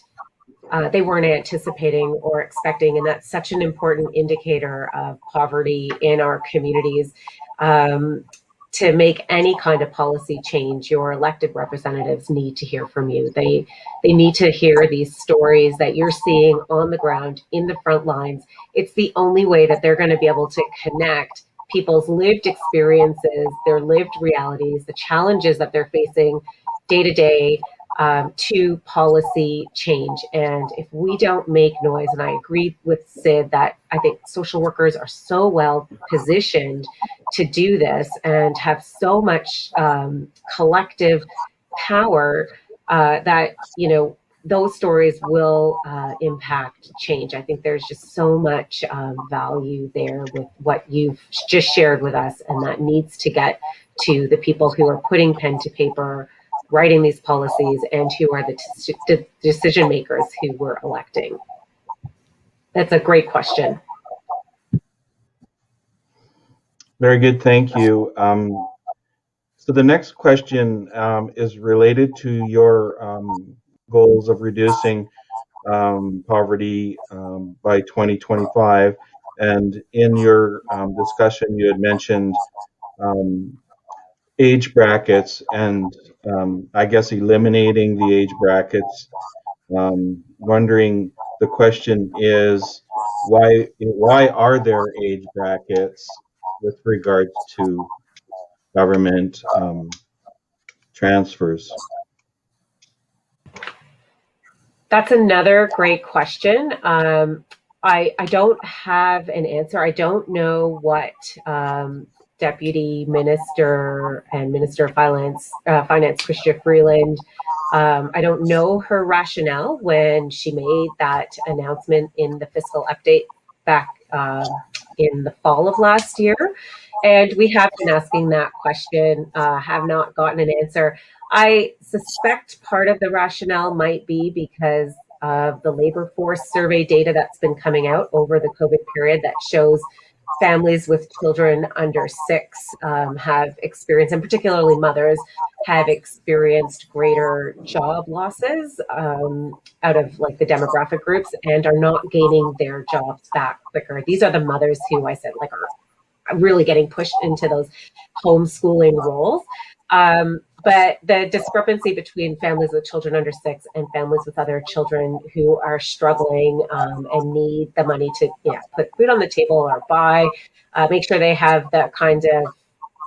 they weren't anticipating or expecting. And that's such an important indicator of poverty in our communities. To make any kind of policy change, your elected representatives need to hear from you. They need to hear these stories that you're seeing on the ground in the front lines. It's the only way that they're going to be able to connect people's lived experiences, their lived realities, the challenges that they're facing day to day, to policy change. And if we don't make noise, and I agree with Sid that I think social workers are so well positioned to do this and have so much collective power that, you know, those stories will impact change. I think there's just so much value there with what you've just shared with us, and that needs to get to the people who are putting pen to paper, writing these policies, and who are the decision makers who we're electing. That's a great question. Very good, thank you. So the next question is related to your goals of reducing poverty by 2025. And in your discussion, you had mentioned age brackets and I guess eliminating the age brackets. Wondering, the question is, why are there age brackets with regards to government transfers? That's another great question. I don't have an answer. I don't know what Deputy Minister and Minister of Finance Chrystia Freeland, I don't know her rationale when she made that announcement in the fiscal update back in the fall of last year. And we have been asking that question, have not gotten an answer. I suspect part of the rationale might be because of the labor force survey data that's been coming out over the COVID period that shows families with children under 6 have experienced, and particularly mothers, have experienced greater job losses out of like the demographic groups and are not gaining their jobs back quicker. These are the mothers who I said like are really getting pushed into those homeschooling roles. But the discrepancy between families with children under 6 and families with other children who are struggling and need the money to put food on the table or buy, make sure they have that kind of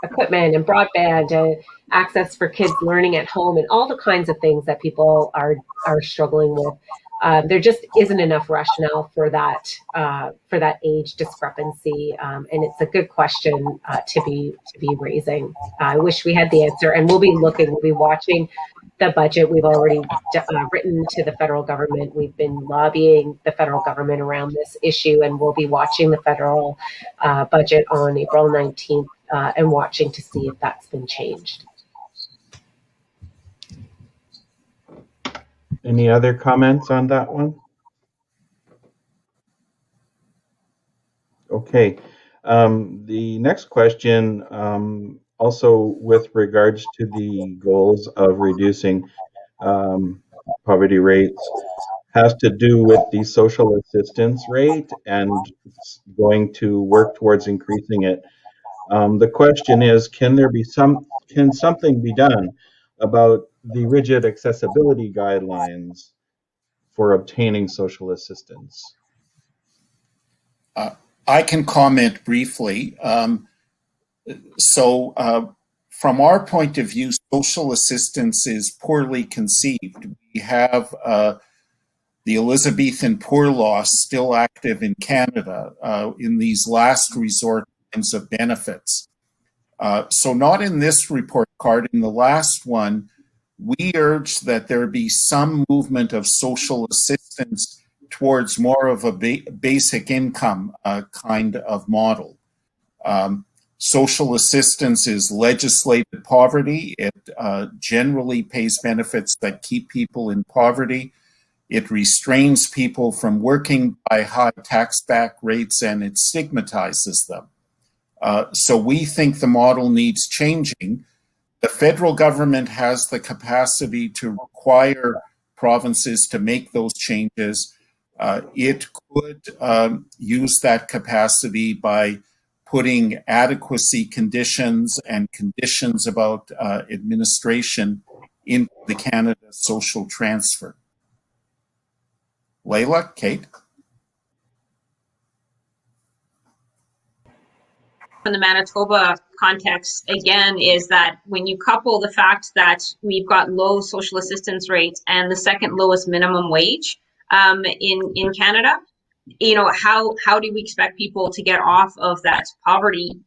equipment and broadband and access for kids learning at home and all the kinds of things that people are struggling with. There just isn't enough rationale for that age discrepancy, and it's a good question to be raising. I wish we had the answer, and we'll be watching the budget. We've already written to the federal government. We've been lobbying the federal government around this issue, and we'll be watching the federal budget on April 19th and watching to see if that's been changed. Any other comments on that one? Okay. The next question, also with regards to the goals of reducing poverty rates, has to do with the social assistance rate and going to work towards increasing it. The question is, can something be done about the rigid accessibility guidelines for obtaining social assistance? I can comment briefly. From our point of view, social assistance is poorly conceived. We have the Elizabethan Poor Law still active in Canada in these last resort kinds of benefits. So not in this report card, in the last one, we urge that there be some movement of social assistance towards more of a basic income kind of model. Social assistance is legislated poverty. It generally pays benefits that keep people in poverty. It restrains people from working by high tax back rates, and it stigmatizes them. So we think the model needs changing. The federal government has the capacity to require provinces to make those changes. It could use that capacity by putting adequacy conditions and conditions about administration into the Canada social transfer. Leila, Kate? On the Manitoba context, again, is that when you couple the fact that we've got low social assistance rates and the second lowest minimum wage in Canada, how do we expect people to get off of that poverty,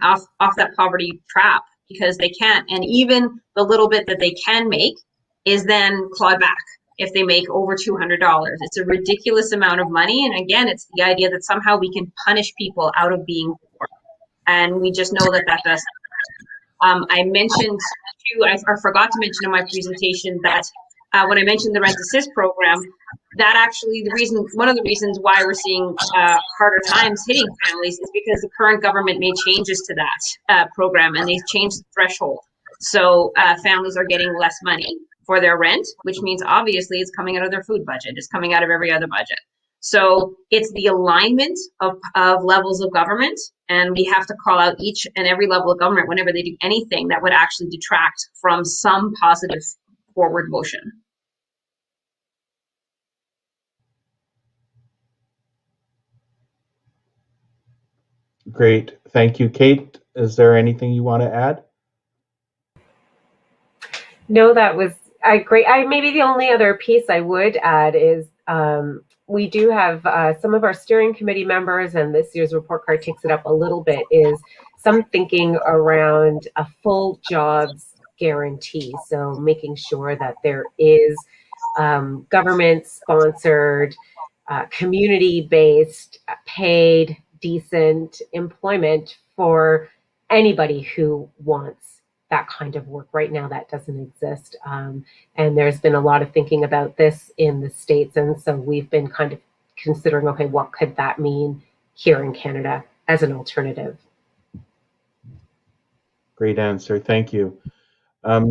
off that poverty trap? Because they can't, and even the little bit that they can make is then clawed back if they make over $200. It's a ridiculous amount of money, and again, it's the idea that somehow we can punish people out of being poor, and we just know that doesn't. I mentioned too, I forgot to mention in my presentation that when I mentioned the rent assist program, that actually one of the reasons why we're seeing harder times hitting families is because the current government made changes to that program, and they've changed the threshold. So families are getting less money for their rent, which means obviously it's coming out of their food budget. It's coming out of every other budget. So it's the alignment of levels of government, and we have to call out each and every level of government whenever they do anything that would actually detract from some positive forward motion. Great. Thank you. Kate, is there anything you want to add? No, that was great. Maybe the only other piece I would add is we do have some of our steering committee members, and this year's report card takes it up a little bit, is some thinking around a full jobs guarantee. So making sure that there is government-sponsored, community-based, paid, decent employment for anybody who wants that kind of work. Right now, that doesn't exist. And there's been a lot of thinking about this in the States. And so we've been kind of considering, okay, what could that mean here in Canada as an alternative? Great answer. Thank you.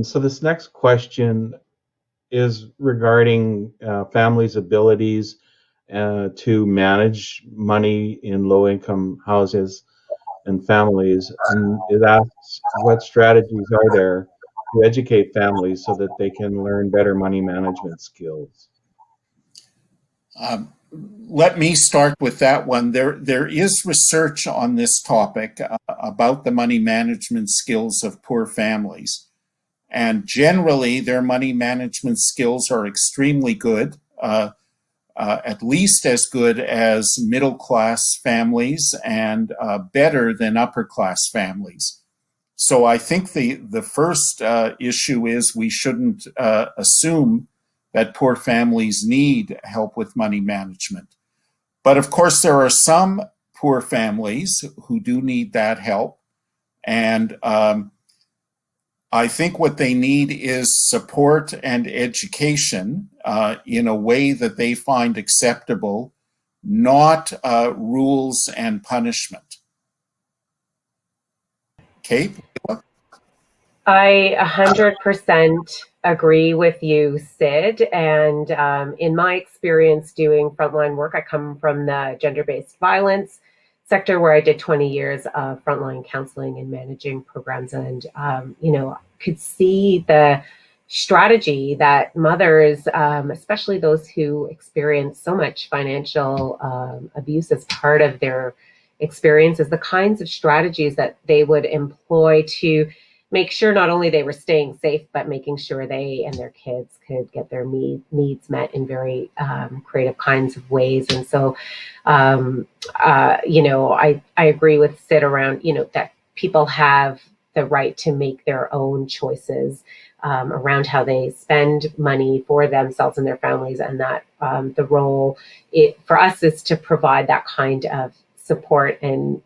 So this next question is regarding families' abilities to manage money in low-income houses and families, and it asks what strategies are there to educate families so that they can learn better money management skills. Let me start with that one. There is research on this topic about the money management skills of poor families. And generally, their money management skills are extremely good, at least as good as middle-class families and better than upper-class families. So I think the first issue is we shouldn't assume that poor families need help with money management. But of course, there are some poor families who do need that help. And I think what they need is support and education in a way that they find acceptable, not rules and punishment. Kate? I 100% agree with you, Sid. And in my experience doing frontline work, I come from the gender-based violence sector where I did 20 years of frontline counseling and managing programs, and could see the strategy that mothers, especially those who experience so much financial abuse as part of their experiences, the kinds of strategies that they would employ to make sure not only they were staying safe, but making sure they and their kids could get their needs met in very creative kinds of ways. And so, I agree with Sid around, that people have the right to make their own choices around how they spend money for themselves and their families, and that the role for us is to provide that kind of support and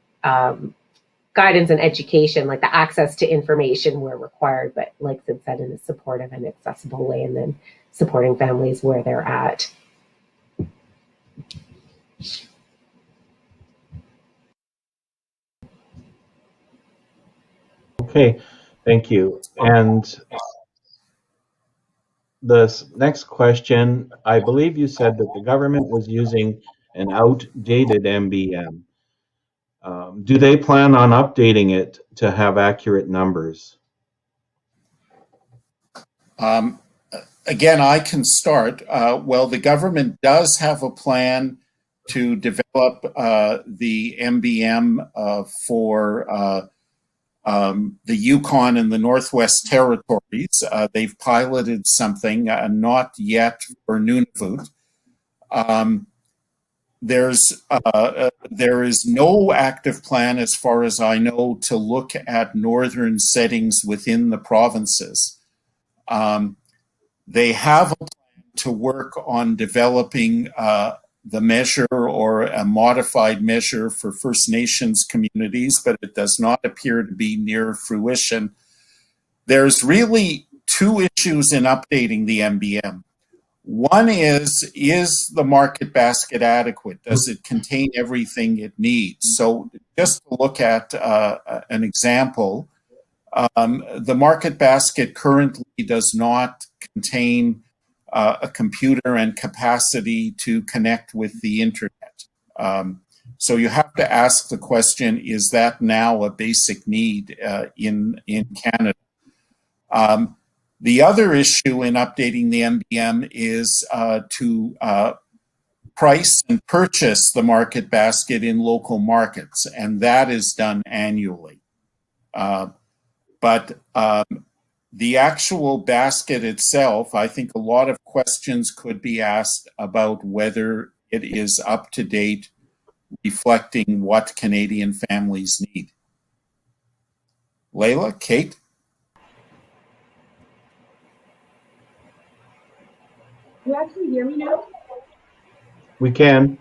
guidance and education, like the access to information where required, but like Sid said, in a supportive and accessible way, and then supporting families where they're at. Okay, thank you. And the next question, I believe you said that the government was using an outdated MBM. Do they plan on updating it to have accurate numbers? Again, I can start. Well, the government does have a plan to develop the MBM for the Yukon and the Northwest Territories. They've piloted something, not yet for Nunavut. There is no active plan, as far as I know, to look at northern settings within the provinces. They have a plan to work on developing the measure or a modified measure for First Nations communities, but it does not appear to be near fruition. There's really two issues in updating the MBM. One is the market basket adequate? Does it contain everything it needs? So just to look at an example, the market basket currently does not contain a computer and capacity to connect with the internet. So you have to ask the question, is that now a basic need in Canada? The other issue in updating the MBM is to price and purchase the market basket in local markets, and that is done annually. But the actual basket itself, I think a lot of questions could be asked about whether it is up to date, reflecting what Canadian families need. Leila, Kate? Can you actually hear me now? We can.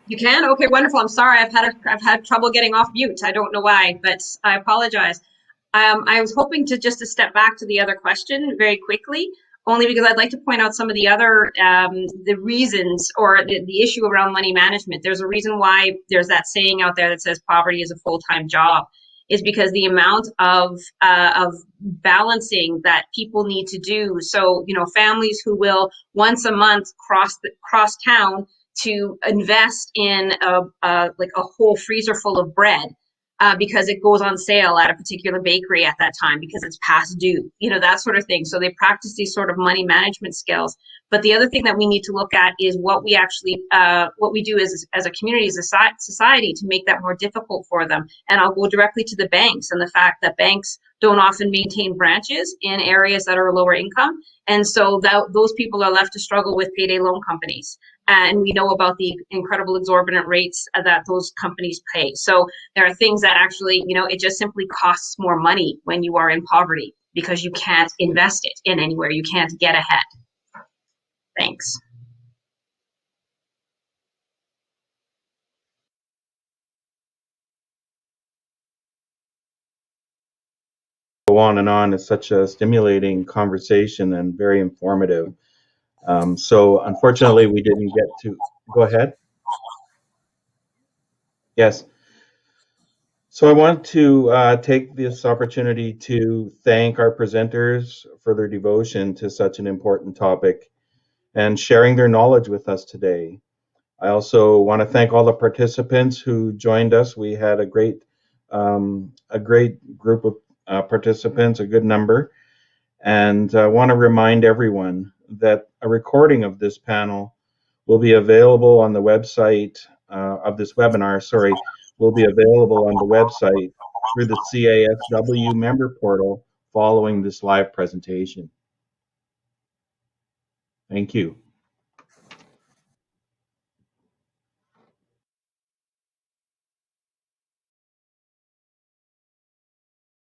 You can? Okay, wonderful. I'm sorry. I've had trouble getting off mute. I don't know why, but I apologize. I was hoping to just to step back to the other question very quickly, only because I'd like to point out some of the other the reasons or the issue around money management. There's a reason why there's that saying out there that says poverty is a full-time job, is because the amount of balancing that people need to do. So, you know, families who will once a month cross town to invest in like a whole freezer full of bread because it goes on sale at a particular bakery at that time because it's past due, you know, that sort of thing. So they practice these sort of money management skills. But the other thing that we need to look at is what we actually, what we do as a community, as a society, to make that more difficult for them. And I'll go directly to the banks and the fact that banks don't often maintain branches in areas that are lower income. And so those people are left to struggle with payday loan companies. And we know about the incredible exorbitant rates that those companies pay. So there are things that actually, you know, it just simply costs more money when you are in poverty because you can't invest it in anywhere. You can't get ahead. Thanks. Go on and on. It's such a stimulating conversation and very informative. So unfortunately, we didn't get to go ahead. Yes. So I want to take this opportunity to thank our presenters for their devotion to such an important topic and sharing their knowledge with us today. I also want to thank all the participants who joined us. We had a great group of participants, a good number. And I want to remind everyone that a recording of this panel will be available on the website of this webinar, will be available on the website through the CASW member portal following this live presentation. Thank you.